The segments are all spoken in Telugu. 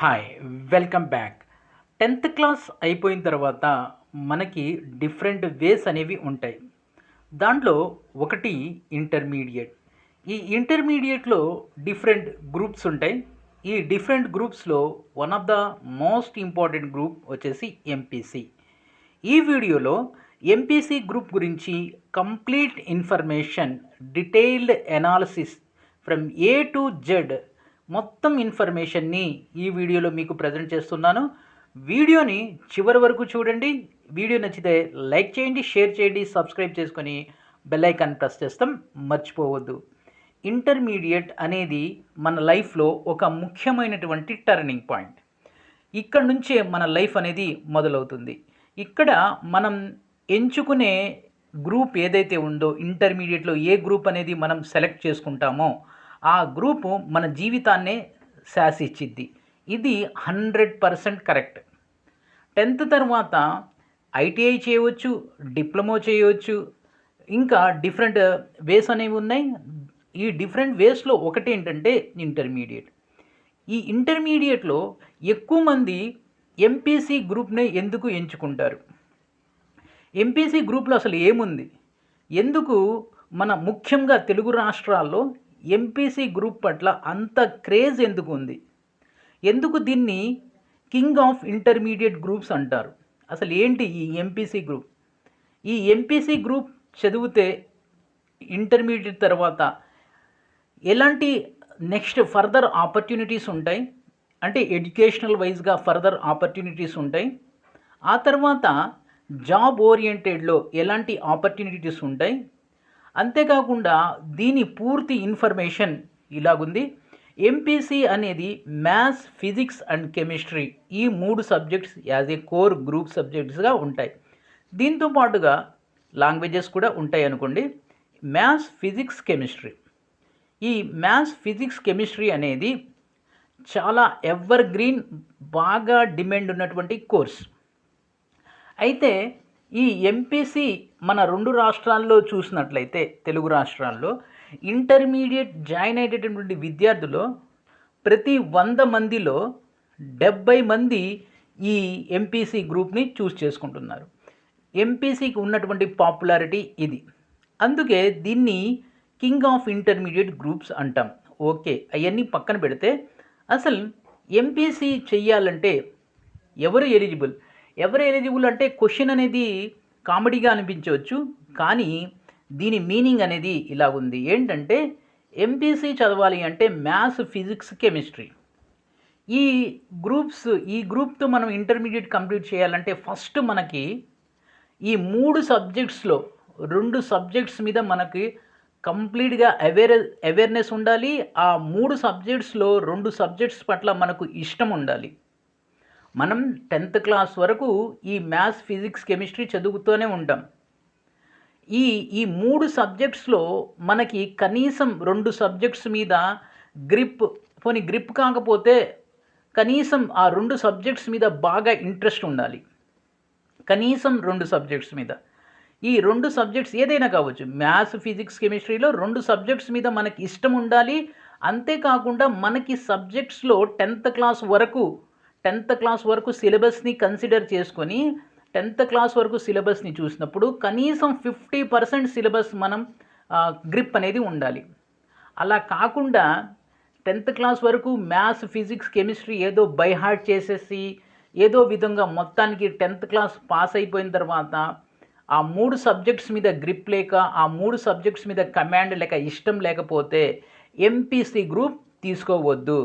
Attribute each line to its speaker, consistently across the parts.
Speaker 1: Hi, welcome back. 10th class అయిపోయిన తర్వాత మనకి డిఫరెంట్ వేస్ అనేవి ఉంటాయి. దాంట్లో ఒకటి ఇంటర్మీడియట్. ఈ ఇంటర్మీడియట్‌లో డిఫరెంట్ గ్రూప్స్ ఉంటాయి. ఈ డిఫరెంట్ గ్రూప్స్‌లో one of the most important group వచ్చేసి ఎంపీసీ. ఈ వీడియోలో ఎంపీసీ గ్రూప్ గురించి complete information, detailed analysis from A to Z మొత్తం ఇన్ఫర్మేషన్ని ఈ వీడియోలో మీకు ప్రజెంట్ చేస్తున్నాను. వీడియోని చివరి వరకు చూడండి. వీడియో నచ్చితే లైక్ చేయండి, షేర్ చేయండి, సబ్స్క్రైబ్ చేసుకొని బెల్ ఐకాన్ ప్రెస్ చేస్తాం మర్చిపోవద్దు. ఇంటర్మీడియట్ అనేది మన లైఫ్లో ఒక ముఖ్యమైనటువంటి టర్నింగ్ పాయింట్. ఇక్కడ నుంచే మన లైఫ్ అనేది మొదలవుతుంది. ఇక్కడ మనం ఎంచుకునే గ్రూప్ ఏదైతే ఉందో, ఇంటర్మీడియట్లో ఏ గ్రూప్ అనేది మనం సెలెక్ట్ చేసుకుంటామో ఆ గ్రూపు మన జీవితాన్నే శాసిచ్చిద్ది. ఇది 100% కరెక్ట్. 10th తర్వాత ఐటీఐ చేయవచ్చు, డిప్లొమా చేయవచ్చు, ఇంకా డిఫరెంట్ వేస్ అనేవి ఉన్నాయి. ఈ డిఫరెంట్ వేస్లో ఒకటి ఏంటంటే ఇంటర్మీడియట్. ఈ ఇంటర్మీడియట్లో ఎక్కువ మంది ఎంపీసీ గ్రూప్ని ఎందుకు ఎంచుకుంటారు? ఎంపీసీ గ్రూప్లో అసలు ఏముంది? ఎందుకు మన ముఖ్యంగా తెలుగు రాష్ట్రాల్లో ఎంపీసీ గ్రూప్ పట్ల అంత క్రేజ్ ఎందుకు ఉంది? ఎందుకు దీన్ని కింగ్ ఆఫ్ ఇంటర్మీడియట్ గ్రూప్స్ అంటారు? అసలు ఏంటి ఈ ఎంపీసీ గ్రూప్? ఈ ఎంపీసీ గ్రూప్ చదివితే ఇంటర్మీడియట్ తర్వాత ఎలాంటి నెక్స్ట్ ఫర్దర్ ఆపర్చునిటీస్ ఉంటాయి అంటే ఎడ్యుకేషనల్ వైజ్గా ఫర్దర్ ఆపర్చునిటీస్ ఉంటాయి. ఆ తర్వాత జాబ్ ఓరియంటెడ్లో ఎలాంటి ఆపర్చునిటీస్ ఉంటాయి. అంతేకాకుండా దీని పూర్తి ఇన్ఫర్మేషన్ ఇలాగుంది. ఎంపీసీ అనేది మ్యాథ్స్, ఫిజిక్స్ అండ్ కెమిస్ట్రీ ఈ 3 subjects as a core group సబ్జెక్ట్స్గా ఉంటాయి. దీంతో పాటుగా లాంగ్వేజెస్ కూడా ఉంటాయి అనుకోండి. Maths, physics, chemistry. ఈ మ్యాథ్స్, ఫిజిక్స్, కెమిస్ట్రీ అనేది చాలా ఎవర్ గ్రీన్, బాగా డిమాండ్ ఉన్నటువంటి కోర్స్. అయితే ఈ ఎంపీసీ మన 2 రాష్ట్రాల్లో చూసినట్లయితే, తెలుగు రాష్ట్రాల్లో ఇంటర్మీడియట్ జాయిన్ అయ్యేటటువంటి విద్యార్థులు ప్రతి 100 మందిలో 70 మంది ఈ ఎంపీసీ గ్రూప్ని చూస్ చేసుకుంటున్నారు. ఎంపీసీకి ఉన్నటువంటి పాపులారిటీ ఇది. అందుకే దీన్ని కింగ్ ఆఫ్ ఇంటర్మీడియట్ గ్రూప్స్ అంటాం. ఓకే, అవన్నీ పక్కన పెడితే అసలు ఎంపీసీ చెయ్యాలంటే ఎవరు ఎలిజిబుల్ అంటే క్వశ్చన్ అనేది కామెడీగా అనిపించవచ్చు, కానీ దీని మీనింగ్ అనేది ఇలా ఉంది. ఏంటంటే ఎంపీసీ చదవాలి అంటే మ్యాథ్స్, ఫిజిక్స్, కెమిస్ట్రీ ఈ గ్రూప్తో మనం ఇంటర్మీడియట్ కంప్లీట్ చేయాలంటే ఫస్ట్ మనకి ఈ 3 సబ్జెక్ట్స్లో 2 సబ్జెక్ట్స్ మీద మనకి కంప్లీట్గా అవేర్నెస్ ఉండాలి. ఆ 3 సబ్జెక్ట్స్లో 2 సబ్జెక్ట్స్ పట్ల మనకు ఇష్టం ఉండాలి. మనం 10th క్లాస్ వరకు ఈ మ్యాథ్స్, ఫిజిక్స్, కెమిస్ట్రీ చదువుతూనే ఉంటాం. ఈ 3 సబ్జెక్ట్స్లో మనకి కనీసం 2 సబ్జెక్ట్స్ మీద గ్రిప్ కాకపోతే కనీసం ఆ 2 సబ్జెక్ట్స్ మీద బాగా ఇంట్రెస్ట్ ఉండాలి. కనీసం 2 సబ్జెక్ట్స్ మీద. ఈ 2 సబ్జెక్ట్స్ ఏదైనా కావచ్చు. మ్యాథ్స్, ఫిజిక్స్, కెమిస్ట్రీలో 2 సబ్జెక్ట్స్ మీద మనకి ఇష్టం ఉండాలి. అంతేకాకుండా మనకి సబ్జెక్ట్స్లో 10th క్లాస్ వరకు సిలబస్ని కన్సిడర్ చేసుకొని 10th క్లాస్ వరకు సిలబస్ని చూసినప్పుడు కనీసం 50% సిలబస్ మనం గ్రిప్ అనేది ఉండాలి. అలా కాకుండా 10th క్లాస్ వరకు మ్యాథ్స్, ఫిజిక్స్, కెమిస్ట్రీ ఏదో బై హార్ట్ చేసేసి ఏదో విధంగా మొత్తానికి 10th క్లాస్ పాస్ అయిపోయిన తర్వాత ఆ 3 సబ్జెక్ట్స్ మీద గ్రిప్ లేక, ఆ 3 సబ్జెక్ట్స్ మీద కమాండ్ లేక, ఇష్టం లేకపోతే ఎంపీసీ గ్రూప్ తీసుకోవద్దు.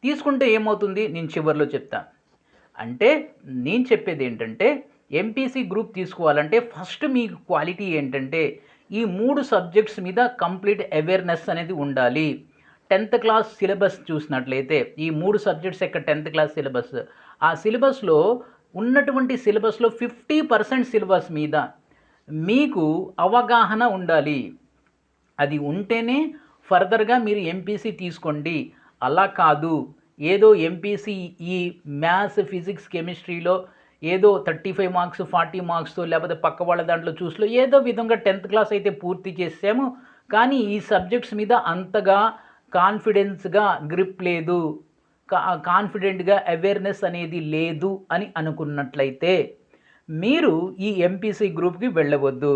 Speaker 1: తీసుకుంటే ఏమవుతుంది నేను చివరిలో చెప్తాను. అంటే నేను చెప్పేది ఏంటంటే ఎంపీసీ గ్రూప్ తీసుకోవాలంటే ఫస్ట్ మీ క్వాలిటీ ఏంటంటే ఈ 3 సబ్జెక్ట్స్ మీద కంప్లీట్ అవేర్నెస్ అనేది ఉండాలి. 10th క్లాస్ సిలబస్ చూసినట్లయితే ఈ 3 సబ్జెక్ట్స్ యొక్క 10th క్లాస్ సిలబస్, ఆ సిలబస్లో ఉన్నటువంటి సిలబస్లో 50% సిలబస్ మీద మీకు అవగాహన ఉండాలి. అది ఉంటేనే ఫర్దర్గా మీరు ఎంపీసీ తీసుకోండి. అలా కాదు ఏదో ఎంపీసీ ఈ మ్యాథ్స్, ఫిజిక్స్, కెమిస్ట్రీలో ఏదో 35 మార్క్స్, 40 మార్క్స్తో లేకపోతే పక్క వాళ్ళ దాంట్లో చూసిలో ఏదో విధంగా 10th క్లాస్ అయితే పూర్తి చేసాము, కానీ ఈ సబ్జెక్ట్స్ మీద అంతగా కాన్ఫిడెన్స్గా గ్రిప్ లేదు, కాన్ఫిడెంట్గా అవేర్నెస్ అనేది లేదు అని అనుకున్నట్లయితే మీరు ఈ ఎంపీసీ గ్రూప్కి వెళ్ళవద్దు.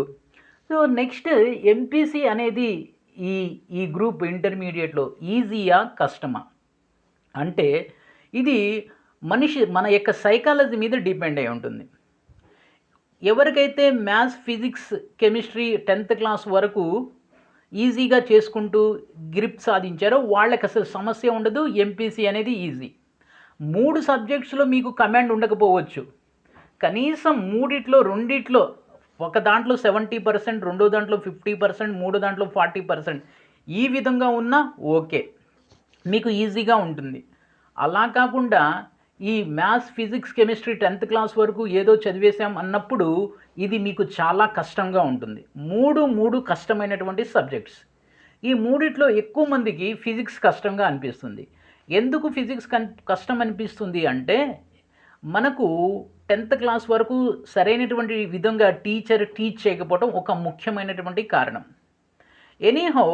Speaker 1: సో నెక్స్ట్, ఎంపీసీ అనేది ఈ ఈ గ్రూప్ ఇంటర్మీడియట్లో ఈజీయా కష్టమా అంటే ఇది మన యొక్క సైకాలజీ మీద డిపెండ్ అయి ఉంటుంది. ఎవరికైతే maths, physics, chemistry 10th class వరకు ఈజీగా చేసుకుంటూ గ్రిప్ సాధించారో వాళ్ళకి అసలు సమస్య ఉండదు. ఎంపీసీ అనేది ఈజీ. 3 సబ్జెక్ట్స్లో మీకు కమాండ్ ఉండకపోవచ్చు, కనీసం రెండిట్లో ఒక దాంట్లో 70%, రెండో దాంట్లో 50%, మూడో దాంట్లో 40%, ఈ విధంగా ఉన్నా ఓకే, మీకు ఈజీగా ఉంటుంది. అలా కాకుండా ఈ maths, physics, chemistry 10th class వరకు ఏదో చదివేశాం అన్నప్పుడు ఇది మీకు చాలా కష్టంగా ఉంటుంది. మూడు కష్టమైనటువంటి సబ్జెక్ట్స్. ఈ మూడిట్లో ఎక్కువ మందికి ఫిజిక్స్ కష్టంగా అనిపిస్తుంది. ఎందుకు ఫిజిక్స్ కష్టం అనిపిస్తుంది అంటే మనకు 10th క్లాస్ వరకు సరైనటువంటి విధంగా టీచర్ టీచ్ చేయకపోవడం ఒక ముఖ్యమైనటువంటి కారణం. ఎనీహౌ,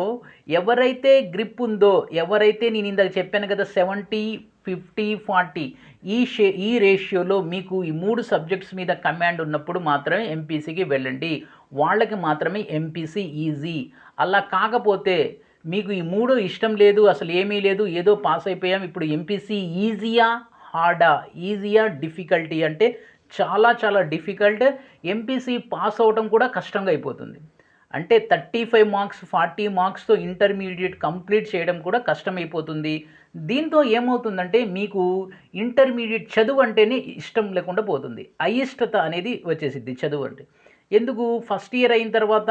Speaker 1: ఎవరైతే గ్రిప్ ఉందో, ఎవరైతే నేను ఇందాక చెప్పాను కదా 70, 50, 40 ఈ రేషియోలో మీకు ఈ 3 సబ్జెక్ట్స్ మీద కమాండ్ ఉన్నప్పుడు మాత్రమే ఎంపీసీకి వెళ్ళండి. వాళ్ళకి మాత్రమే ఎంపీసీ ఈజీ. అలా కాకపోతే మీకు ఈ 3 ఇష్టం లేదు, అసలు ఏమీ లేదు, ఏదో పాస్ అయిపోయాం, ఇప్పుడు ఎంపీసీ ఈజీయా హార్డా, ఈజీయా డిఫికల్టీ అంటే చాలా చాలా డిఫికల్ట్. ఎంపీసీ పాస్ అవ్వడం కూడా కష్టంగా అయిపోతుంది. అంటే 35 మార్క్స్ 40 మార్క్స్తో ఇంటర్మీడియట్ కంప్లీట్ చేయడం కూడా కష్టమైపోతుంది. దీంతో ఏమవుతుందంటే మీకు ఇంటర్మీడియట్ చదువు అంటేనే ఇష్టం లేకుండా పోతుంది. అయిష్టత అనేది వచ్చేసిద్ది చదువు అంటే. ఎందుకు, ఫస్ట్ ఇయర్ అయిన తర్వాత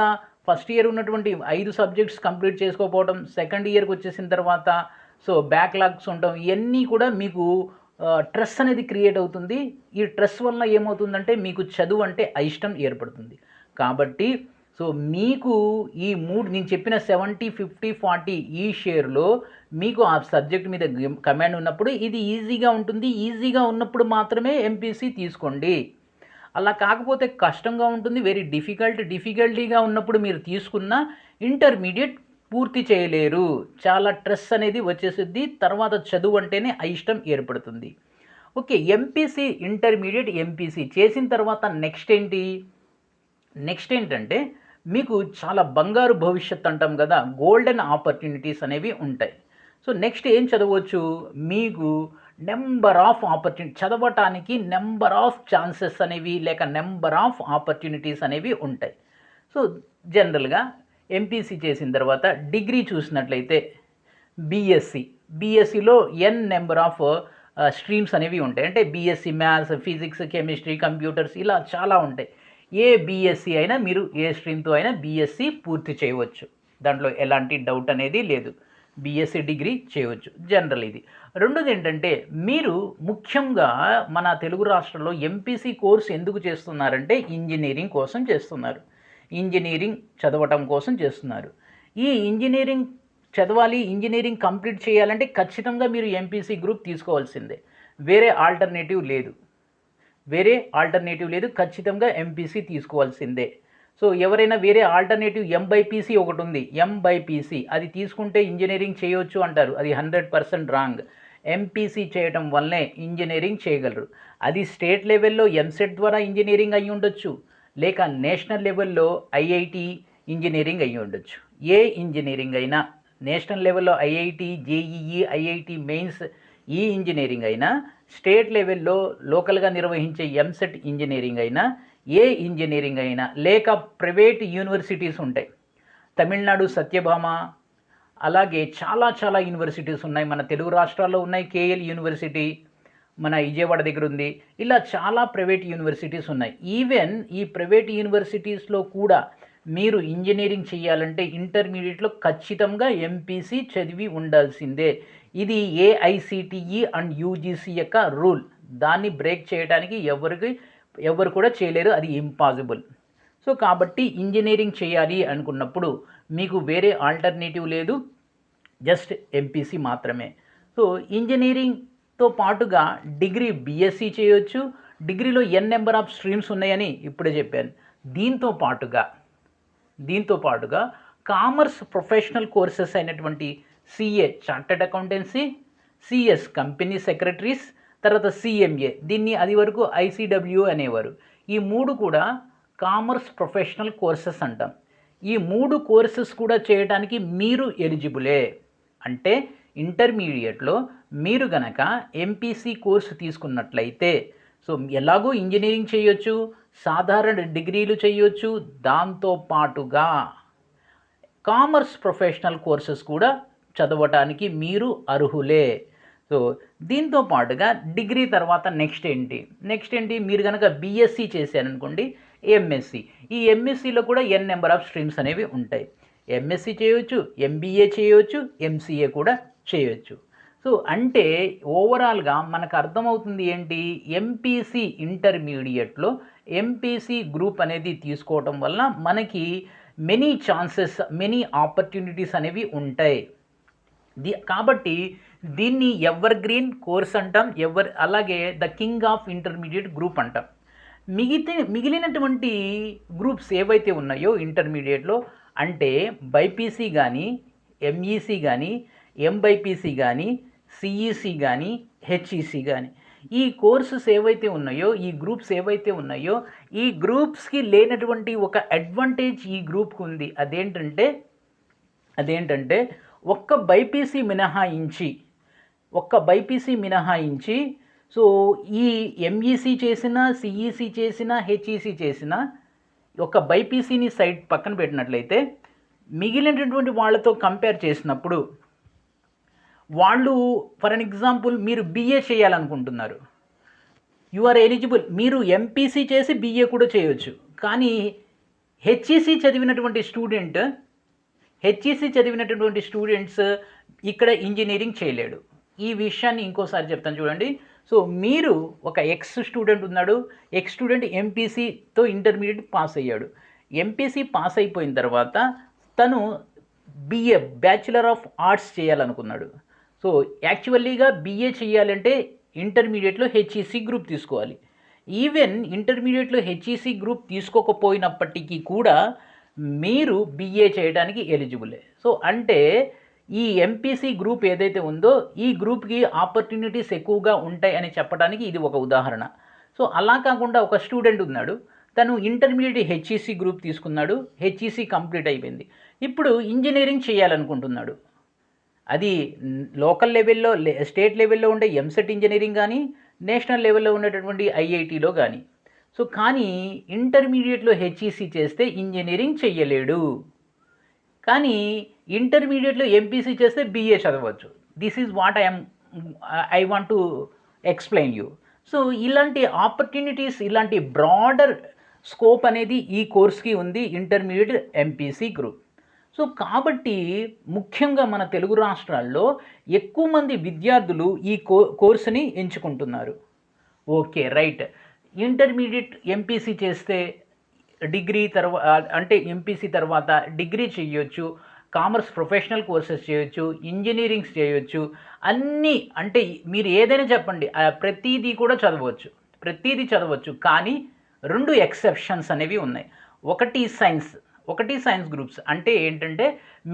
Speaker 1: ఫస్ట్ ఇయర్ ఉన్నటువంటి 5 సబ్జెక్ట్స్ కంప్లీట్ చేసుకోకపోవడం, సెకండ్ ఇయర్కి వచ్చేసిన తర్వాత బ్యాక్లాగ్స్ ఉండడం, ఇవన్నీ కూడా మీకు స్ట్రెస్ అనేది క్రియేట్ అవుతుంది. ఈ స్ట్రెస్ వల్ల ఏమవుతుందంటే మీకు చదువు అంటే అయిష్టం ఏర్పడుతుంది. కాబట్టి మీకు ఈ నేను చెప్పిన 70, 50, 40 ఈ షేర్లో మీకు ఆ సబ్జెక్ట్ మీద కమాండ్ ఉన్నప్పుడు ఇది ఈజీగా ఉంటుంది. ఈజీగా ఉన్నప్పుడు మాత్రమే ఎంపీసీ తీసుకోండి. అలా కాకపోతే కష్టంగా ఉంటుంది, వెరీ డిఫికల్టీగా ఉన్నప్పుడు మీరు తీసుకున్న ఇంటర్మీడియట్ పూర్తి చేయలేరు. చాలా స్ట్రెస్ అనేది వచ్చేసిద్ది. తర్వాత చదువు అంటేనే అయిష్టం ఏర్పడుతుంది. ఓకే, ఎంపీసీ ఇంటర్మీడియట్ ఎంపీసీ చేసిన తర్వాత నెక్స్ట్ ఏంటంటే మీకు చాలా బంగారు భవిష్యత్తు అంటాం కదా, గోల్డెన్ ఆపర్చునిటీస్ అనేవి ఉంటాయి. నెక్స్ట్ ఏం చదవచ్చు, మీకు నెంబర్ ఆఫ్ ఆపర్చునిటీ చదవటానికి నెంబర్ ఆఫ్ ఛాన్సెస్ అనేవి లేక నెంబర్ ఆఫ్ ఆపర్చునిటీస్ అనేవి ఉంటాయి. జనరల్గా ఎంపీసీ చేసిన తర్వాత డిగ్రీ చూసినట్లయితే బీఎస్సీలో నెంబర్ ఆఫ్ స్ట్రీమ్స్ అనేవి ఉంటాయి. అంటే BSc maths, physics, chemistry, computers ఇలా చాలా ఉంటాయి. ఏ బీఎస్సీ అయినా మీరు ఏ స్ట్రీమ్తో అయినా బీఎస్సీ పూర్తి చేయవచ్చు, దాంట్లో ఎలాంటి డౌట్ అనేది లేదు. బీఎస్సీ డిగ్రీ చేయవచ్చు జనరల్. ఇది రెండోది ఏంటంటే మీరు ముఖ్యంగా మన తెలుగు రాష్ట్రంలో ఎంపీసీ కోర్స్ ఎందుకు చేస్తున్నారంటే ఇంజనీరింగ్ కోసం చేస్తున్నారు. ఇంజనీరింగ్ చదవటం కోసం చేస్తున్నారు. ఈ ఇంజనీరింగ్ చదవాలి, ఇంజనీరింగ్ కంప్లీట్ చేయాలంటే ఖచ్చితంగా మీరు ఎంపీసీ గ్రూప్ తీసుకోవాల్సిందే. వేరే ఆల్టర్నేటివ్ లేదు. ఖచ్చితంగా ఎంపీసీ తీసుకోవాల్సిందే. ఎవరైనా వేరే ఆల్టర్నేటివ్ ఎంబైపీసీ ఒకటి ఉంది, ఎంబైపీసీ అది తీసుకుంటే ఇంజనీరింగ్ చేయవచ్చు అంటారు. అది 100% రాంగ్. ఎంపీసీ చేయటం వల్లనే ఇంజనీరింగ్ చేయగలరు. అది స్టేట్ లెవెల్లో ఎంసెట్ ద్వారా ఇంజనీరింగ్ అయ్యి ఉండొచ్చు, లేక నేషనల్ లెవెల్లో ఐఐటి ఇంజనీరింగ్ అయ్యి ఉండొచ్చు. ఏ ఇంజనీరింగ్ అయినా, నేషనల్ లెవెల్లో ఐఐటి, జేఈఈ, ఐఐటి మెయిన్స్ ఈ ఇంజనీరింగ్ అయినా, స్టేట్ లెవెల్లో లోకల్గా నిర్వహించే ఎంసెట్ ఇంజనీరింగ్ అయినా, ఏ ఇంజనీరింగ్ అయినా, లేక ప్రైవేట్ యూనివర్సిటీస్ ఉంటాయి. తమిళనాడు సత్యభామ, అలాగే చాలా చాలా యూనివర్సిటీస్ ఉన్నాయి. మన తెలుగు రాష్ట్రాల్లో ఉన్నాయి. కేఎల్ యూనివర్సిటీ మన విజయవాడ దగ్గర ఉంది. ఇలా చాలా ప్రైవేట్ యూనివర్సిటీస్ ఉన్నాయి. ఈవెన్ ఈ ప్రైవేట్ యూనివర్సిటీస్లో కూడా మీరు ఇంజనీరింగ్ చేయాలంటే ఇంటర్మీడియట్లో ఖచ్చితంగా ఎంపీసీ చదివి ఉండాల్సిందే. ఇది ఏఐసిటిఈ అండ్ యూజీసీ యొక్క రూల్. దాన్ని బ్రేక్ చేయడానికి ఎవరు కూడా చేయలేరు, అది ఇంపాసిబుల్. కాబట్టి ఇంజనీరింగ్ చేయాలి అనుకున్నప్పుడు మీకు వేరే ఆల్టర్నేటివ్ లేదు, జస్ట్ ఎంపీసీ మాత్రమే. ఇంజనీరింగ్తో పాటుగా డిగ్రీ బీఎస్సీ చేయొచ్చు. డిగ్రీలో నెంబర్ ఆఫ్ స్ట్రీమ్స్ ఉన్నాయని ఇప్పుడే చెప్పాను. దీంతో పాటుగా కామర్స్ ప్రొఫెషనల్ కోర్సెస్ అయినటువంటి CA chartered accountancy, CS company secretaries, తర్వాత సిఎంఏ దీన్ని అది వరకు ఐసిడబ్ల్యూ అనేవారు. ఈ 3 కూడా కామర్స్ ప్రొఫెషనల్ కోర్సెస్ అంటాం. ఈ 3 కోర్సెస్ కూడా చేయడానికి మీరు ఎలిజిబులే. అంటే ఇంటర్మీడియట్లో మీరు గనక ఎంపీసీ కోర్సు తీసుకున్నట్లయితే, సో ఎలాగో ఇంజనీరింగ్ చేయొచ్చు, సాధారణ డిగ్రీలు చేయొచ్చు, దాంతో పాటుగా కామర్స్ ప్రొఫెషనల్ కోర్సెస్ కూడా చదవటానికి మీరు అర్హులే. సో దీంతో పాటుగా డిగ్రీ తర్వాత నెక్స్ట్ ఏంటి మీరు కనుక బీఎస్సీ చేశారనుకోండి, ఎంఎస్సి. ఈ ఎంఎస్సిలో కూడా ఎన్ నెంబర్ ఆఫ్ స్ట్రీమ్స్ అనేవి ఉంటాయి. ఎంఎస్సి చేయవచ్చు, ఎంబీఏ చేయవచ్చు, ఎంసీఏ కూడా చేయవచ్చు. సో అంటే ఓవరాల్గా మనకు అర్థమవుతుంది ఏంటి, ఎంపీసీ ఇంటర్మీడియట్లో ఎంపీసీ గ్రూప్ అనేది తీసుకోవటం వల్ల మనకి మెనీ ఛాన్సెస్, మెనీ ఆపర్చునిటీస్ అనేవి ఉంటాయి. కాబట్టి దీన్ని ఎవర్ గ్రీన్ కోర్స్ అంటాం, అలాగే the king of intermediate group అంటాం. మిగిలినటువంటి గ్రూప్స్ ఏవైతే ఉన్నాయో ఇంటర్మీడియట్లో, అంటే బైపీసీ కానీ, ఎంఈసీ కానీ, ఎంబైపీసీ కానీ, సిఈసీ కానీ, హెచ్ఈసీ కానీ, ఈ కోర్సెస్ ఏవైతే ఉన్నాయో, ఈ గ్రూప్స్ ఏవైతే ఉన్నాయో, ఈ గ్రూప్స్కి లేనటువంటి ఒక అడ్వాంటేజ్ ఈ గ్రూప్కి ఉంది. అదేంటంటే ఒక్క బైపీసీ మినహాయించి సో ఈ ఎంఈసీ చేసినా, సిఈసీ చేసినా, హెచ్ఈసీ చేసినా, ఒక బైపీసీని సైడ్ పక్కన పెట్టినట్లయితే మిగిలినటువంటి వాళ్ళతో కంపేర్ చేసినప్పుడు వాళ్ళు, ఫర్ అన్ ఎగ్జాంపుల్ మీరు బీఏ చేయాలనుకుంటున్నారు, యు ఆర్ ఎలిజిబుల్. మీరు ఎంపీసీ చేసి బీఏ కూడా చేయొచ్చు. కానీ హెచ్ఈసీ చదివినటువంటి స్టూడెంట్స్ ఇక్కడ ఇంజనీరింగ్ చేయలేడు. ఈ విషయాన్ని ఇంకోసారి చెప్తాను చూడండి. సో మీరు ఒక ఎక్స్ స్టూడెంట్ ఎంపీసీతో ఇంటర్మీడియట్ పాస్ అయ్యాడు. ఎంపీసీ పాస్ అయిపోయిన తర్వాత తను బీఏ బ్యాచులర్ ఆఫ్ ఆర్ట్స్ చేయాలనుకున్నాడు. సో యాక్చువల్లీగా బీఏ చేయాలంటే ఇంటర్మీడియట్లో హెచ్ఈసీ గ్రూప్ తీసుకోవాలి. ఈవెన్ ఇంటర్మీడియట్లో హెచ్ఈసీ గ్రూప్ తీసుకోకపోయినప్పటికీ కూడా మీరు బీఏ చేయడానికి ఎలిజిబులే. సో అంటే ఈ ఎంపీసీ గ్రూప్ ఏదైతే ఉందో ఈ గ్రూప్కి ఆపర్చునిటీస్ ఎక్కువగా ఉంటాయి అని చెప్పడానికి ఇది ఒక ఉదాహరణ. సో అలా కాకుండా ఒక స్టూడెంట్ ఉన్నాడు, తను ఇంటర్మీడియట్ హెచ్ఈసీ గ్రూప్ తీసుకున్నాడు, హెచ్ఈసీ కంప్లీట్ అయిపోయింది, ఇప్పుడు ఇంజనీరింగ్ చేయాలనుకుంటున్నాడు. అది లోకల్ లెవెల్లో, స్టేట్ లెవెల్లో ఉండే ఎంసెట్ ఇంజనీరింగ్ కానీ, నేషనల్ లెవెల్లో ఉండేటటువంటి ఐఐటీలో కానీ. సో కానీ ఇంటర్మీడియట్లో హెచ్ఈసీ చేస్తే ఇంజనీరింగ్ చెయ్యలేడు, కానీ ఇంటర్మీడియట్లో ఎంపీసీ చేస్తే బీఏ చదవచ్చు. This is what I want to explain you. So ఇలాంటి ఆపర్చునిటీస్, ఇలాంటి బ్రాడర్ స్కోప్ అనేది ఈ కోర్స్కి ఉంది, ఇంటర్మీడియట్ ఎంపీసీ గ్రూప్. సో కాబట్టి ముఖ్యంగా మన తెలుగు రాష్ట్రాల్లో ఎక్కువ మంది విద్యార్థులు ఈ కోర్సుని ఎంచుకుంటున్నారు. Okay, right. ఇంటర్మీడియట్ ఎంపీసీ చేస్తే డిగ్రీ తర్వాత, అంటే ఎంపీసీ తర్వాత డిగ్రీ చేయొచ్చు, కామర్స్ ప్రొఫెషనల్ కోర్సెస్ చేయొచ్చు, ఇంజనీరింగ్స్ చేయొచ్చు, అన్నీ, అంటే మీరు ఏదైనా చెప్పండి, ప్రతిదీ కూడా చదవచ్చు. కానీ 2 ఎక్సెప్షన్స్ అనేవి ఉన్నాయి. ఒకటి సైన్స్ గ్రూప్స్, అంటే ఏంటంటే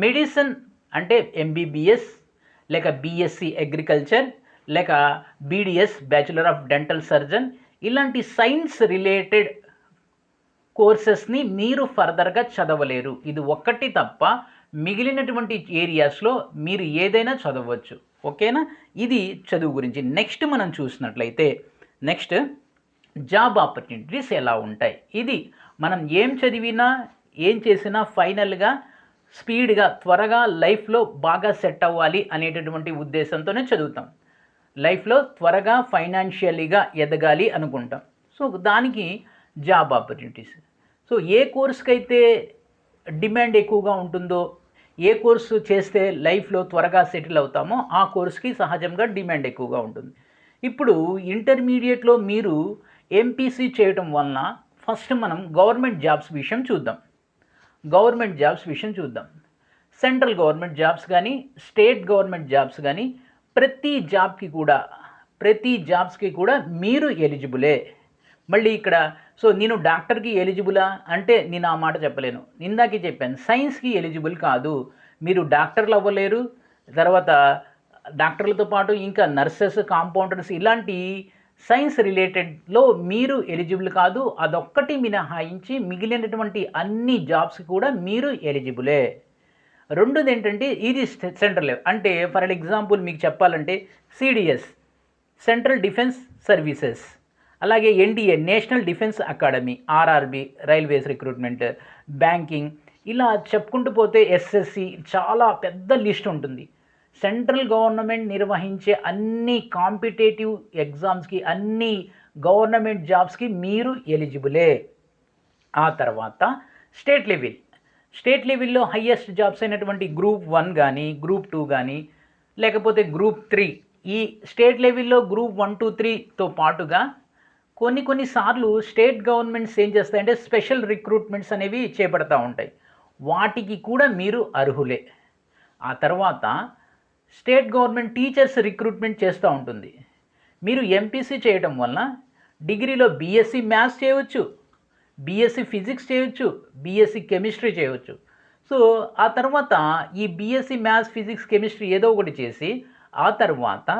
Speaker 1: మెడిసిన్, అంటే ఎంబీబీఎస్ లేక బీఎస్సీ అగ్రికల్చర్ లేక BDS bachelor of dental surgeon, ఇలాంటి సైన్స్ రిలేటెడ్ కోర్సెస్ని మీరు ఫర్దర్గా చదవలేరు. ఇది ఒక్కటి తప్ప మిగిలినటువంటి ఏరియాస్లో మీరు ఏదైనా చదవచ్చు. ఓకేనా? ఇది చదువు గురించి. నెక్స్ట్ మనం చూసినట్లయితే జాబ్ ఆపర్చునిటీస్ ఎలా ఉంటాయి. ఇది మనం ఏం చదివినా, ఏం చేసినా ఫైనల్గా స్పీడ్గా, త్వరగా లైఫ్లో బాగా సెట్ అవ్వాలి అనేటటువంటి ఉద్దేశంతోనే చదువుతాం. లైఫ్లో త్వరగా ఫైనాన్షియల్లీగా ఎదగాలి అనుకుంటాం. సో దానికి జాబ్ ఆపర్చునిటీస్. సో ఏ కోర్స్కి అయితే డిమాండ్ ఎక్కువగా ఉంటుందో, ఏ కోర్సు చేస్తే లైఫ్లో త్వరగా సెటిల్ అవుతామో ఆ కోర్స్కి సహజంగా డిమాండ్ ఎక్కువగా ఉంటుంది. ఇప్పుడు ఇంటర్మీడియట్లో మీరు ఎంపీసీ చేయటం వలన ఫస్ట్ మనం గవర్నమెంట్ జాబ్స్ విషయం చూద్దాం. సెంట్రల్ గవర్నమెంట్ జాబ్స్ కానీ, స్టేట్ గవర్నమెంట్ జాబ్స్ కానీ, ప్రతి జాబ్స్కి కూడా మీరు ఎలిజిబులే. మళ్ళీ ఇక్కడ సో నేను డాక్టర్కి ఎలిజిబులా అంటే నేను ఆ మాట చెప్పలేను. ఇందాకే చెప్పాను, సైన్స్కి ఎలిజిబుల్ కాదు. మీరు డాక్టర్లు అవ్వలేరు, తర్వాత డాక్టర్లతో పాటు ఇంకా నర్సెస్, కాంపౌండర్స్ ఇలాంటి సైన్స్ రిలేటెడ్లో మీరు ఎలిజిబుల్ కాదు. అదొక్కటి మినహాయించి మిగిలినటువంటి అన్ని జాబ్స్ కూడా మీరు ఎలిజిబులే. రెండోది ఏంటంటే ఇది సెంట్రల్ లెవెల్. అంటే ఫర్ ఎగ్జాంపుల్ మీకు చెప్పాలంటే సిడిఎస్, సెంట్రల్ డిఫెన్స్ సర్వీసెస్, అలాగే NDA, national defence academy, RRB, railways recruitment, banking, ఇలా చెప్పుకుంటూ పోతే ఎస్ఎస్సి, చాలా పెద్ద లిస్ట్ ఉంటుంది. సెంట్రల్ గవర్నమెంట్ నిర్వహించే అన్ని కాంపిటేటివ్ ఎగ్జామ్స్కి, అన్ని గవర్నమెంట్ జాబ్స్కి మీరు ఎలిజిబులే. ఆ తర్వాత స్టేట్ లెవెల్లో హయ్యెస్ట్ జాబ్స్ అయినటువంటి గ్రూప్ 1 కానీ, గ్రూప్ 2 కానీ, లేకపోతే గ్రూప్ 3, ఈ స్టేట్ లెవెల్లో గ్రూప్ 1, 2, 3తో పాటుగా కొన్నిసార్లు స్టేట్ గవర్నమెంట్స్ ఏం చేస్తాయంటే స్పెషల్ రిక్రూట్మెంట్స్ అనేవి చేపడతా ఉంటాయి. వాటికి కూడా మీరు అర్హులే. ఆ తర్వాత స్టేట్ గవర్నమెంట్ టీచర్స్ రిక్రూట్మెంట్ చేస్తూ ఉంటుంది. మీరు ఎంపీసీ చేయడం వల్ల డిగ్రీలో బీఎస్సీ మ్యాథ్స్ చేయవచ్చు, బీఎస్సీ ఫిజిక్స్ చేయవచ్చు, బీఎస్సీ కెమిస్ట్రీ చేయవచ్చు. సో ఆ తర్వాత ఈ బీఎస్సీ మ్యాథ్స్, ఫిజిక్స్, కెమిస్ట్రీ ఏదో ఒకటి చేసి ఆ తర్వాత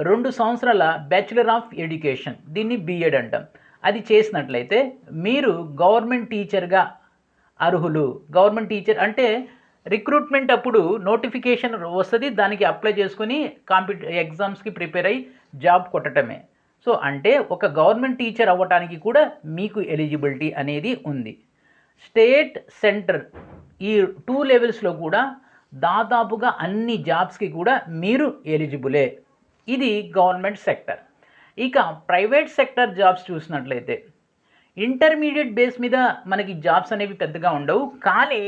Speaker 1: 2 సంవత్సరాల బ్యాచులర్ ఆఫ్ ఎడ్యుకేషన్, దీన్ని బీఎడ్ అంటాం, అది చేసినట్లయితే మీరు గవర్నమెంట్ టీచర్గా అర్హులు. గవర్నమెంట్ టీచర్ అంటే రిక్రూట్మెంట్ అప్పుడు నోటిఫికేషన్ వస్తుంది, దానికి అప్లై చేసుకుని ఎగ్జామ్స్కి ప్రిపేర్ అయ్యి జాబ్ కొట్టడమే. సో అంటే ఒక గవర్నమెంట్ టీచర్ అవ్వటానికి కూడా మీకు ఎలిజిబిలిటీ అనేది ఉంది. స్టేట్, సెంటర్ ఈ 2 లెవెల్స్లో కూడా దాదాపుగా అన్ని జాబ్స్కి కూడా మీరు ఎలిజిబులే. ఇది గవర్నమెంట్ సెక్టర్. ఇక ప్రైవేట్ సెక్టర్ జాబ్స్ చూసినట్లయితే ఇంటర్మీడియట్ బేస్ మీద మనకి జాబ్స్ అనేవి పెద్దగా ఉండవు. కానీ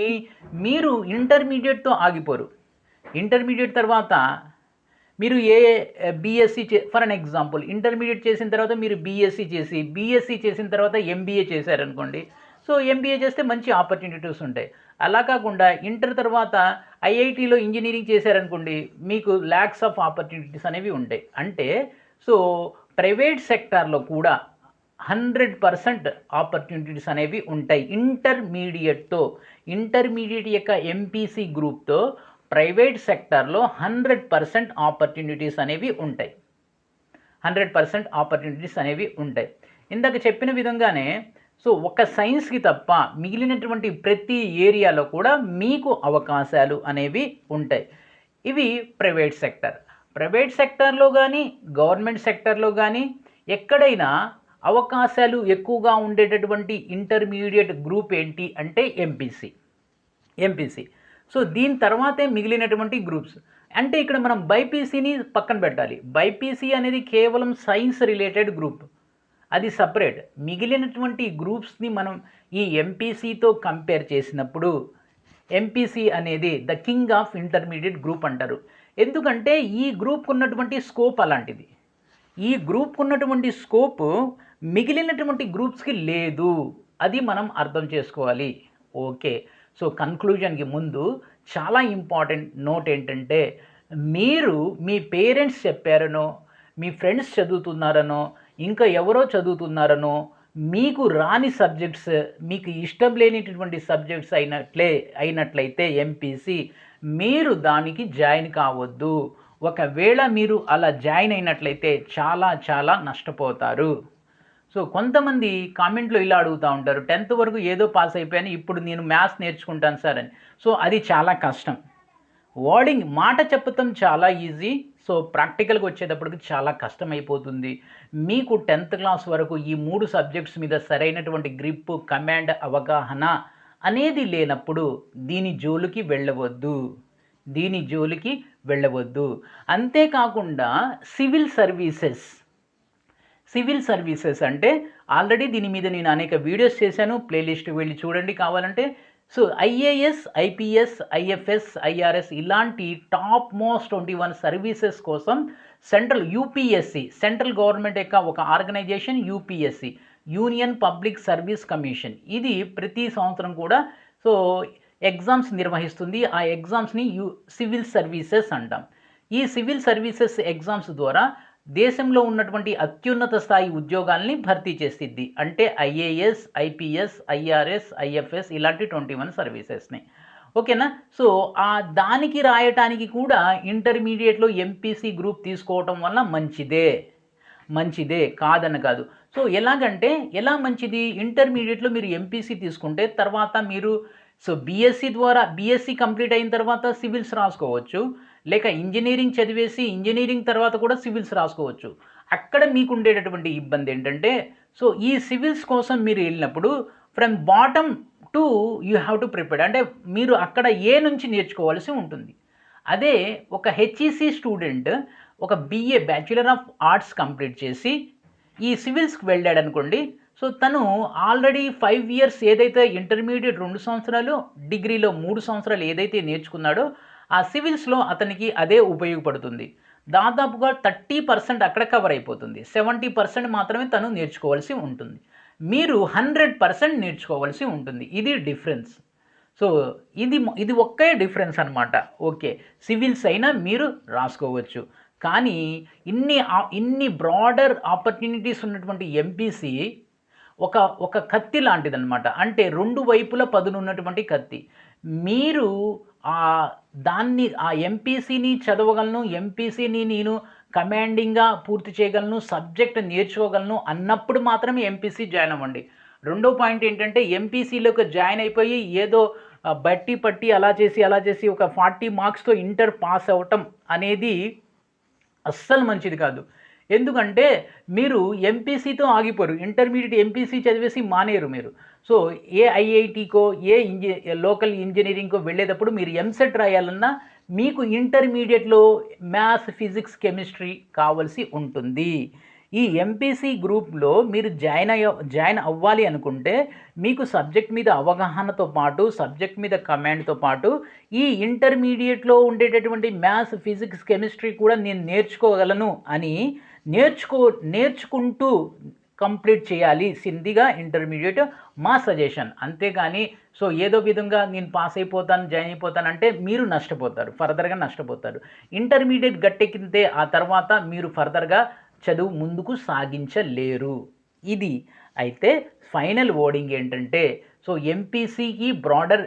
Speaker 1: మీరు ఇంటర్మీడియట్తో ఆగిపోరు. ఇంటర్మీడియట్ తర్వాత మీరు BSc for an example intermediate చేసిన తర్వాత మీరు బీఎస్సీ చేసిన తర్వాత ఎంబీఏ చేశారనుకోండి. సో ఎంబీఏ చేస్తే మంచి ఆపర్చునిటీస్ ఉంటాయి. అలా కాకుండా ఇంటర్ తర్వాత ఐఐటీలో ఇంజనీరింగ్ చేశారనుకోండి, మీకు ల్యాక్స్ ఆఫ్ ఆపర్చునిటీస్ అనేవి ఉంటాయి. అంటే సో ప్రైవేట్ సెక్టార్లో కూడా 100% ఆపర్చునిటీస్ అనేవి ఉంటాయి. ఇంటర్మీడియట్ యొక్క ఎంపీసీ గ్రూప్తో ప్రైవేట్ సెక్టార్లో 100% ఆపర్చునిటీస్ అనేవి ఉంటాయి. 100% ఆపర్చునిటీస్ అనేవి ఉంటాయి. ఇందాక చెప్పిన విధంగానే సో ఒక సైన్స్కి తప్ప మిగిలినటువంటి ప్రతి ఏరియాలో కూడా మీకు అవకాశాలు అనేవి ఉంటాయి. ఇవి ప్రైవేట్ సెక్టార్లో కానీ, గవర్నమెంట్ సెక్టార్లో కానీ ఎక్కడైనా అవకాశాలు ఎక్కువగా ఉండేటటువంటి ఇంటర్మీడియట్ గ్రూప్ ఏంటి అంటే ఎంపీసీ. సో దీని తర్వాతే మిగిలినటువంటి గ్రూప్స్. అంటే ఇక్కడ మనం బైపీసీని పక్కన పెట్టాలి. బైపీసీ అనేది కేవలం సైన్స్ రిలేటెడ్ గ్రూప్, అది సపరేట్. మిగిలినటువంటి గ్రూప్స్ని మనం ఈ ఎంపీసీతో కంపేర్ చేసినప్పుడు ఎంపీసీ అనేది the king of intermediate group అంటారు. ఎందుకంటే ఈ గ్రూప్కు ఉన్నటువంటి స్కోప్ అలాంటిది. ఈ గ్రూప్కు ఉన్నటువంటి స్కోప్ మిగిలినటువంటి గ్రూప్స్కి లేదు. అది మనం అర్థం చేసుకోవాలి. ఓకే. సో కన్క్లూజన్కి ముందు చాలా ఇంపార్టెంట్ నోట్ ఏంటంటే, మీరు మీ పేరెంట్స్ చెప్పారనో, మీ ఫ్రెండ్స్ చదువుతున్నారనో, ఇంకా ఎవరో చదువుతున్నారనో, మీకు రాని సబ్జెక్ట్స్, మీకు ఇష్టం లేనిటువంటి సబ్జెక్ట్స్ అయినట్లయితే ఎంపీసీ, మీరు దానికి జాయిన్ కావద్దు. ఒకవేళ మీరు అలా జాయిన్ అయినట్లయితే చాలా నష్టపోతారు. సో కొంతమంది కామెంట్లో ఇలా అడుగుతూ ఉంటారు, 10th వరకు ఏదో పాస్ అయిపోయాను, ఇప్పుడు నేను మ్యాథ్స్ నేర్చుకుంటాను సార్ అని. సో అది చాలా కష్టం. మాట చెప్పటం చాలా ఈజీ. సో ప్రాక్టికల్గా వచ్చేటప్పటికి చాలా కష్టమైపోతుంది. మీకు 10th క్లాస్ వరకు ఈ 3 సబ్జెక్ట్స్ మీద సరైనటువంటి గ్రిప్, కమాండ్, అవగాహన అనేది లేనప్పుడు దీని జోలికి వెళ్ళవద్దు. అంతేకాకుండా సివిల్ సర్వీసెస్ అంటే ఆల్రెడీ దీని మీద నేను అనేక వీడియోస్ చేశాను, ప్లేలిస్ట్ వెళ్ళి చూడండి కావాలంటే. So IAS, IPS, IFS, IRS ఇలాంటి టాప్ మోస్ట్ 21 సర్వీసెస్ కోసం యూపీఎస్సి, సెంట్రల్ గవర్నమెంట్ యొక్క ఒక organisation UPSC, union public service commission, ఇది ప్రతి సంవత్సరం కూడా సో ఎగ్జామ్స్ నిర్వహిస్తుంది. ఆ ఎగ్జామ్స్ని సివిల్ సర్వీసెస్ అంటాం. ఈ సివిల్ సర్వీసెస్ ఎగ్జామ్స్ ద్వారా దేశంలో ఉన్నటువంటి అత్యున్నత స్థాయి ఉద్యోగాల్ని భర్తీ చేసిద్ది. అంటే ఐఏఎస్, ఐపీఎస్, ఐఆర్ఎస్, ఐఎఫ్ఎస్ ఇలాంటి 21 సర్వీసెస్ని. ఓకేనా? సో, దానికి రాయటానికి కూడా ఇంటర్మీడియేట్‌లో ఎంపీసీ గ్రూప్ తీసుకోవటం వల్ల మంచిదే. మంచిదే కాదని కాదు. సో, ఎలాగంటే ఎలా మంచిది? ఇంటర్మీడియేట్‌లో మీరు ఎంపీసీ తీసుకుంటే తర్వాత మీరు బీఎస్సీ ద్వారా బీఎస్సీ కంప్లీట్ అయిన తర్వాత సివిల్స్ రాసుకోవచ్చు. లేక ఇంజినీరింగ్ చదివేసి ఇంజినీరింగ్ తర్వాత కూడా సివిల్స్ రాసుకోవచ్చు. అక్కడ మీకుండేటటువంటి ఇబ్బందేంటంటే, ఈ సివిల్స్ కోసం మీరు ఎళ్ళినప్పుడు from bottom to you have to prepare. అంటే మీరు అక్కడ ఏ నుంచి నేర్చుకోవాల్సి ఉంటుంది. అదే ఒక హెచ్ఈసీ స్టూడెంట్ ఒక BA bachelor of arts complete చేసి ఈ సివిల్స్‌కి వెళ్ళాడనుకోండి. సో, తను ఆల్రెడీ 5 ఇయర్స్ ఏదైతే ఇంటర్మీడియేట్ 2 సంవత్సరాలు, డిగ్రీలో 3 సంవత్సరాలు ఏదైతే నేర్చుకున్నాడో ఆ సివిల్స్‌లో అతనికి అదే ఉపయోగపడుతుంది. దాదాపుగా 30% అక్కడ కవర్ అయిపోతుంది. 70% మాత్రమే తను నేర్చుకోవాల్సి ఉంటుంది. మీరు 100% నేర్చుకోవాల్సి ఉంటుంది. ఇది డిఫరెన్స్. సో, ఇది ఒక్కే డిఫరెన్స్ అనమాట. ఓకే. సివిల్స్ అయినా మీరు రాసుకోవచ్చు. కానీ ఇన్ని బ్రాడర్ ఆపర్చునిటీస్ ఉన్నటువంటి ఎంపీసీ ఒక కత్తి లాంటిదనమాట. అంటే 2 వైపులా పదునున్నటువంటి కత్తి. మీరు ఎంపీసీని చదవగలను, ఎంపీసీని నేను కమాండింగ్‌గా పూర్తి చేయగలను, సబ్జెక్ట్ నేర్చుకోగలను అన్నప్పుడు మాత్రమే ఎంపీసీ జాయిన్ అవ్వండి. రెండో పాయింట్ ఏంటంటే ఎంపీసీలోకి జాయిన్ అయిపోయి ఏదో బట్టి పట్టి అలా చేసి ఒక 40 మార్క్స్‌తో ఇంటర్ పాస్ అవ్వటం అనేది అస్సలు మంచిది కాదు. ఎందుకంటే మీరు ఎంపీసీతో ఆగిపోరు. ఇంటర్మీడియేట్ ఎంపీసీ చదివేసి మానేయరు మీరు. సో, ఏ ఐఐటీకో, లోకల్ ఇంజినీరింగ్‌కో వెళ్ళేటప్పుడు మీరు ఎంసెట్ రాయాలన్నా మీకు ఇంటర్మీడియేట్‌లో మ్యాథ్స్, ఫిజిక్స్, కెమిస్ట్రీ కావాల్సి ఉంటుంది. ఈ ఎంపీసీ గ్రూప్‌లో మీరు జాయిన్ అవ్వాలి అనుకుంటే మీకు సబ్జెక్ట్ మీద అవగాహనతో పాటు, సబ్జెక్ట్ మీద కమాండ్‌తో పాటు ఈ ఇంటర్మీడియేట్‌లో ఉండేటటువంటి మ్యాథ్స్, ఫిజిక్స్, కెమిస్ట్రీ కూడా నేను నేర్చుకోగలను అని నేర్చుకుంటూ కంప్లీట్ చేయాల్సిందిగా ఇంటర్మీడియేట్ మా సజెషన్. అంతేగాని ఏదో విధంగా నేను పాస్ అయిపోతాను, జాయిన్ అయిపోతానంటే మీరు నష్టపోతారు. ఫర్దర్‌గా నష్టపోతారు. ఇంటర్మీడియేట్ గట్టెక్కితే ఆ తర్వాత మీరు ఫర్దర్‌గా చదువు ముందుకు సాగించలేరు. ఇది అయితే ఫైనల్ వర్డింగ్ ఏంటంటే ఎంపీసీకి బ్రాడర్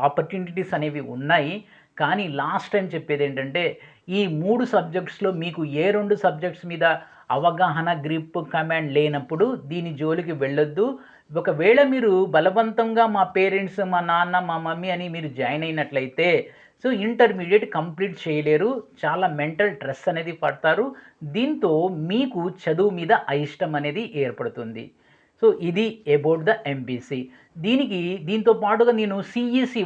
Speaker 1: ఆపర్చునిటీస్ అనేవి ఉన్నాయి. కానీ లాస్ట్ టైం చెప్పేది ఏంటంటే ఈ 3 సబ్జెక్ట్స్‌లో మీకు ఏ 2 సబ్జెక్ట్స్ మీద అవగాహన, గ్రిప్, కమాండ్ లేనప్పుడు దీని జోలికి వెళ్ళొద్దు. ఒకవేళ మీరు బలవంతంగా మా పేరెంట్స్, మా నాన్న, మా మమ్మీ అని మీరు జాయిన్ అయినట్లయితే ఇంటర్మీడియేట్ కంప్లీట్ చేయలేరు. చాలా మెంటల్ స్ట్రెస్ అనేది పడతారు. దీంతో మీకు చదువు మీద అయిష్టం అనేది ఏర్పడుతుంది. ఇది అబౌట్ ద ఎంపీసీ. దీంతో పాటుగా నేను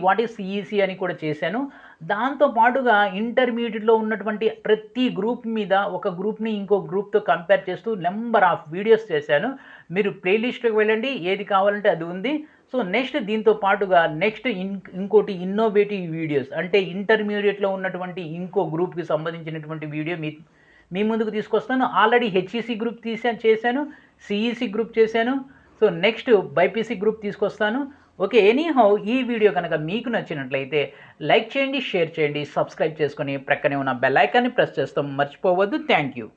Speaker 1: వాట్ ఈజ్ సిఈసీ అని కూడా చేశాను. దాంతో పాటుగా ఇంటర్మీడియేట్లో ఉన్నటువంటి ప్రతి గ్రూప్ మీద ఒక గ్రూప్‌ని ఇంకో గ్రూప్‌తో కంపేర్ చేస్తూ నెంబర్ ఆఫ్ వీడియోస్ చేశాను. మీరు ప్లేలిస్ట్‌లోకి వెళ్ళండి. ఏది కావాలంటే అది ఉంది. నెక్స్ట్ దీంతో పాటుగా ఇంకోటి ఇన్నోవేటివ్ వీడియోస్ అంటే ఇంటర్మీడియేట్లో ఉన్నటువంటి ఇంకో గ్రూప్‌కి సంబంధించినటువంటి వీడియో మీ ముందుకు తీసుకొస్తాను. ఆల్రెడీ హెచ్ఈసీ గ్రూప్ చేశాను. సిఈసీ గ్రూప్ చేశాను. నెక్స్ట్ బైపీసీ గ్రూప్ తీసుకొస్తాను. ఓకే. ఎనీహౌ ఈ వీడియో కనుక మీకు నచ్చినట్లయితే లైక్ చేయండి, షేర్ చేయండి, సబ్స్క్రైబ్ చేసుకొని ప్రక్కనే ఉన్న బెల్ ఐకాన్ని ప్రెస్ చేస్తాం మర్చిపోవద్దు. Thank you.